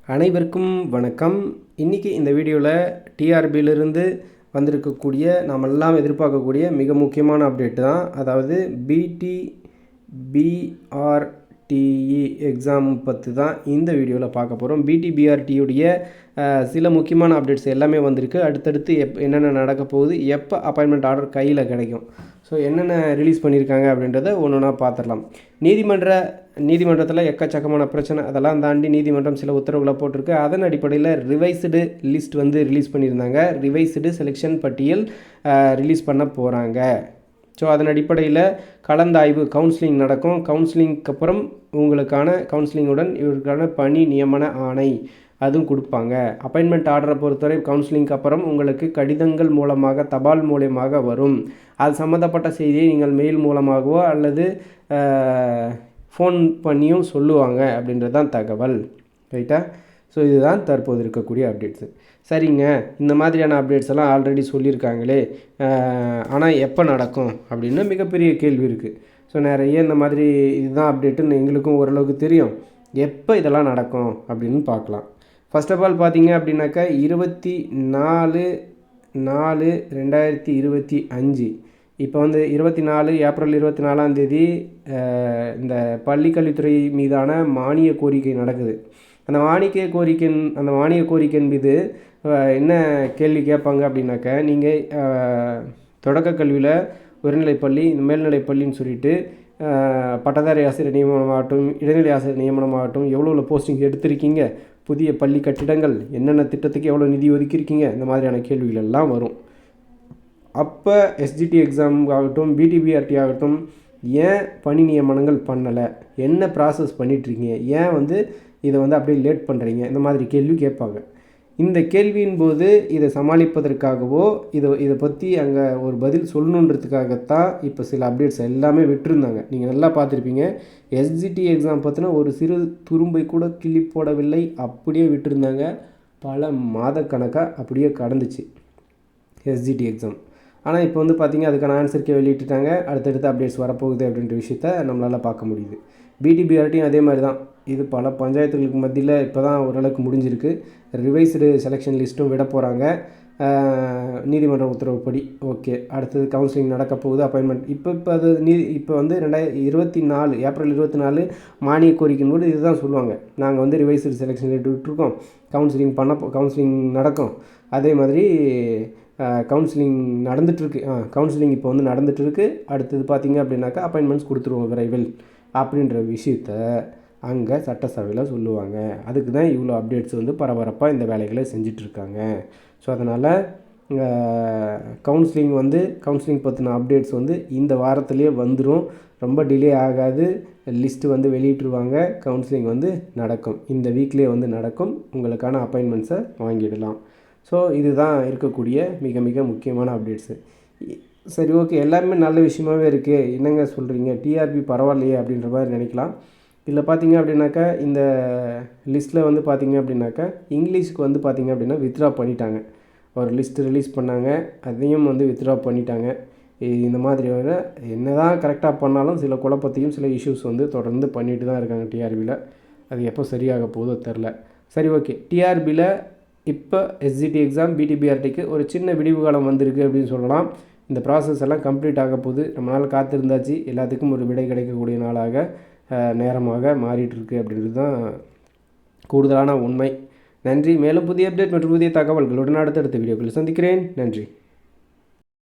அனைவருக்கும் வணக்கம். இன்றைக்கி இந்த வீடியோவில் டிஆர்பியிலிருந்து வந்திருக்கக்கூடிய நாம் எல்லாம் எதிர்பார்க்கக்கூடிய மிக முக்கியமான அப்டேட் தான். அதாவது பிடிபிஆர்டிஇ எக்ஸாம் பற்றி தான் இந்த வீடியோவில் பார்க்க போகிறோம். பிடிபிஆர்டியுடைய சில முக்கியமான அப்டேட்ஸ் எல்லாமே வந்திருக்கு. அடுத்தடுத்து என்னென்ன நடக்க போகுது, எப்போ அப்பாயின்மெண்ட் ஆர்டர் கையில் கிடைக்கும், ஸோ என்னென்ன ரிலீஸ் பண்ணியிருக்காங்க அப்படின்றத ஒன்று ஒன்றா பார்த்துடலாம். நீதிமன்றத்தில் எக்கச்சக்கமான பிரச்சனை, அதெல்லாம் தாண்டி நீதிமன்றம் சில உத்தரவுகளை போட்டிருக்கு. அதன் அடிப்படையில் ரிவைஸ்டு லிஸ்ட் ரிலீஸ் பண்ணியிருந்தாங்க. ரிவைஸ்டு செலெக்ஷன் பட்டியல் ரிலீஸ் பண்ண போகிறாங்க. ஸோ அதன் அடிப்படையில் கலந்தாய்வு கவுன்சிலிங் நடக்கும். கவுன்சிலிங்க்கு அப்புறம் உங்களுக்கான கவுன்சிலிங்குடன் இவருக்கான பணி நியமன ஆணை அதுவும் கொடுப்பாங்க. அப்பாயின்மெண்ட் ஆர்டரை பொறுத்தவரை கவுன்சிலிங்க்கு அப்புறம் உங்களுக்கு கடிதங்கள் மூலமாக தபால் மூலமாக வரும். அது சம்மந்தப்பட்ட செய்தியை நீங்கள் மெயில் மூலமாகவோ அல்லது ஃபோன் பண்ணியும் சொல்லுவாங்க அப்படின்றது தான் தகவல். ரைட்டா? ஸோ இதுதான் தற்போது இருக்கக்கூடிய அப்டேட்ஸு. சரிங்க, இந்த மாதிரியான அப்டேட்ஸ் எல்லாம் ஆல்ரெடி சொல்லியிருக்காங்களே, ஆனால் எப்போ நடக்கும் அப்படின்னு மிகப்பெரிய கேள்வி இருக்குது. ஸோ நிறைய இந்த மாதிரி இதுதான் அப்டேட்டுன்னு எங்களுக்கும் ஓரளவுக்கு தெரியும். எப்போ இதெல்லாம் நடக்கும் அப்படின்னு பார்க்கலாம். ஃபர்ஸ்ட் ஆஃப் ஆல் பார்த்தீங்க அப்படின்னாக்கா 24/4/2025 இப்போ 24 ஏப்ரல் 24 இந்த பள்ளிக்கல்வித்துறை மீதான மானிய கோரிக்கை நடக்குது. அந்த மானிய கோரிக்கையின் மீது என்ன கேள்வி கேட்பாங்க அப்படின்னாக்கா, நீங்கள் தொடக்க கல்வியில் உயர்நிலைப்பள்ளி மேல்நிலைப்பள்ளின்னு சொல்லிட்டு பட்டதாரி ஆசிரியர் நியமனமாகட்டும் இடைநிலை ஆசிரியர் நியமனமாகட்டும் எவ்வளோ போஸ்டிங் எடுத்திருக்கீங்க, புதிய பள்ளி கட்டிடங்கள் என்னென்ன திட்டத்துக்கு எவ்வளோ நிதி ஒதுக்கியிருக்கீங்க, இந்த மாதிரியான கேள்விகள் எல்லாம் வரும். அப்போ எஸ்ஜிடி எக்ஸாம் ஆகட்டும் பிடிபிஆர்டி ஆகட்டும் ஏன் பணி நியமனங்கள் பண்ணலை, என்ன ப்ராசஸ் பண்ணிகிட்ருக்கீங்க, ஏன் இதை அப்படியே லேட் பண்ணுறீங்க, இந்த மாதிரி கேள்வி கேட்பாங்க. இந்த கேள்வியின் போது இதை சமாளிப்பதற்காகவோ இதை பற்றி அங்கே ஒரு பதில் சொல்லணுன்றதுக்காகத்தான் இப்போ சில அப்டேட்ஸ் எல்லாமே விட்டுருந்தாங்க. நீங்கள் நல்லா பார்த்துருப்பீங்க. எஸ்ஜிடி எக்ஸாம் பார்த்தினா ஒரு சிறு துரும்பை கூட கிள்ளி போடவில்லை, அப்படியே விட்டுருந்தாங்க. பல மாதக்கணக்காக அப்படியே கடந்துச்சு எஸ்ஜிடி எக்ஸாம். ஆனால் இப்போ பார்த்திங்க அதுக்கான ஆன்சருக்கே வெளியிட்டுட்டாங்க. அடுத்தடுத்து அப்டேட்ஸ் வரப்போகுது அப்படின்ற விஷயத்த நம்மளால் பார்க்க முடியுது. பிடிபிஆர்டியும் அதே மாதிரி தான். இது பல பஞ்சாயத்துகளுக்கு மத்தியில் இப்போ தான் ஓரளவுக்கு முடிஞ்சிருக்கு. ரிவைஸ்டு செலெக்ஷன் லிஸ்ட்டும் விட போகிறாங்க நீதிமன்ற உத்தரவுப்படி. ஓகே, அடுத்தது கவுன்சிலிங் நடக்க போகுது. அப்பாயின்மெண்ட் இப்போ அது இப்போ 2024 ஏப்ரல் 24 மானிய கோரிக்கையின் போது இதுதான் சொல்லுவாங்க. நாங்கள் ரிவைஸ்டு செலெக்ஷன் விட்டுருக்கோம், கவுன்சிலிங் நடக்கும். அதே மாதிரி கவுன்சிலிங் நடந்துகிட்ருக்கு. கவுன்சிலிங் இப்போ நடந்துகிட்ருக்கு. அடுத்தது பார்த்திங்க அப்படின்னாக்கா அப்பாயின்மெண்ட்ஸ் கொடுத்துருவோம் விரைவில் அப்படின்ற விஷயத்த அங்கே சட்டசபையில் சொல்லுவாங்க. அதுக்கு தான் இவ்வளோ அப்டேட்ஸ் பரபரப்பாக இந்த வேலைகளை செஞ்சிட்ருக்காங்க. ஸோ அதனால் கவுன்சிலிங் பற்றின அப்டேட்ஸ் இந்த வாரத்திலே வந்துடும். ரொம்ப டிலே ஆகாது. லிஸ்ட்டு வெளியிட்டுருவாங்க. கவுன்சிலிங் நடக்கும். இந்த வீக்லேயே நடக்கும். உங்களுக்கான அப்பாயின்மெண்ட்ஸை வாங்கிடலாம். ஸோ இதுதான் இருக்கக்கூடிய மிக மிக முக்கியமான அப்டேட்ஸு. சரி, ஓகே, எல்லாருமே நல்ல விஷயமாகவே இருக்குது, என்னங்க சொல்கிறீங்க, டிஆர்பி பரவாயில்லையே அப்படின்ற மாதிரி நினைக்கலாம். இதில் பார்த்திங்க அப்படின்னாக்கா இந்த லிஸ்ட்டில் பார்த்திங்க அப்படின்னாக்கா இங்கிலீஷுக்கு பார்த்திங்க அப்படின்னா வித்ட்ரா பண்ணிட்டாங்க. ஒரு லிஸ்ட்டு ரிலீஸ் பண்ணாங்க, அதையும் வித்ட்ரா பண்ணிட்டாங்க. இந்த மாதிரி என்ன தான் கரெக்டாக பண்ணாலும் சில குழப்பத்தையும் சில இஷ்யூஸ் தொடர்ந்து பண்ணிட்டு தான் இருக்காங்க டிஆர்பியில். அது எப்போ சரியாக போதோ தெரில. சரி, ஓகே, டிஆர்பியில் இப்போ எஸ்ஜிடி எக்ஸாம் பிடிபிஆர்டிக்கு ஒரு சின்ன விடிவு காலம் வந்திருக்கு அப்படின்னு சொல்லலாம். இந்த ப்ராசஸ் எல்லாம் கம்ப்ளீட் ஆக போகுது. நம்மளால் காத்திருந்தாச்சு. எல்லாத்துக்கும் ஒரு விடை கிடைக்கக்கூடிய நாளாக நேரமாக மாறிட்டுருக்கு அப்படின்றது தான் கூடுதலான உண்மை. நன்றி. மேலும் புதிய அப்டேட் மற்றும் புதிய தகவல்களுடன் அடுத்தடுத்த வீடியோக்களில் சந்திக்கிறேன். நன்றி.